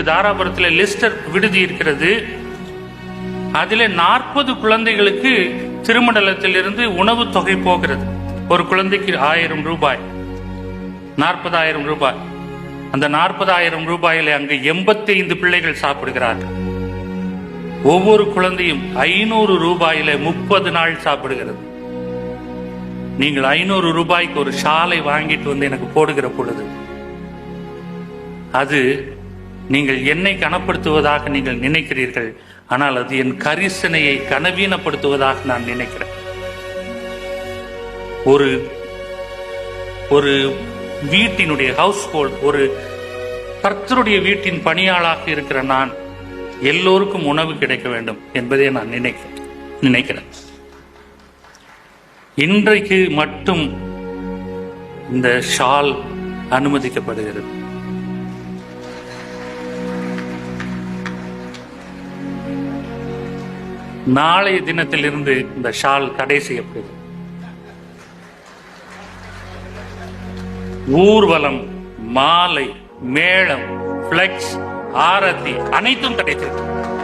தாராபுரத்தில் Lister விடுதி இருக்கிறது. அதில் 40 குழந்தைகளுக்கு திருமண்டலத்திலிருந்து உணவு தொகை போகிறது. ஒரு குழந்தைக்கு 1000 ரூபாய், 40,000 ரூபாய். அந்த 40,000 ரூபாயில அங்கு 85 பிள்ளைகள் சாப்பிடுகிறார்கள். ஒவ்வொரு குழந்தையும் 500 ரூபாயில 30 நாள் சாப்பிடுகிறது. நீங்கள் 500 ரூபாய்க்கு ஒரு ஷாலை வாங்கிட்டு வந்து எனக்கு போடுகிற பொழுது அது நீங்கள் என்னை கனப்படுத்துவதாக நீங்கள் நினைக்கிறீர்கள். ஆனால் அது என் கரிசனையை கனவீனப்படுத்துவதாக நான் நினைக்கிறேன். ஒரு வீட்டினுடைய ஹவுஸ் ஹோல்ட், ஒரு கர்த்தருடைய வீட்டின் பணியாளாக இருக்கிற நான் எல்லோருக்கும் உணவு கிடைக்க வேண்டும் என்பதை நான் நினைக்கிறேன். இன்றைக்கு மட்டும் இந்த ஷால் அனுமதிக்கப்படுகிறது. நாளைய தினத்திலிருந்து இந்த ஷால் தடை செய்யப்படுகிறது. ஊர்வலம், மாலை, மேளம், பிளெக்ஸ், ஆரத்தி அனைத்தும் தடை செய்யப்படும்.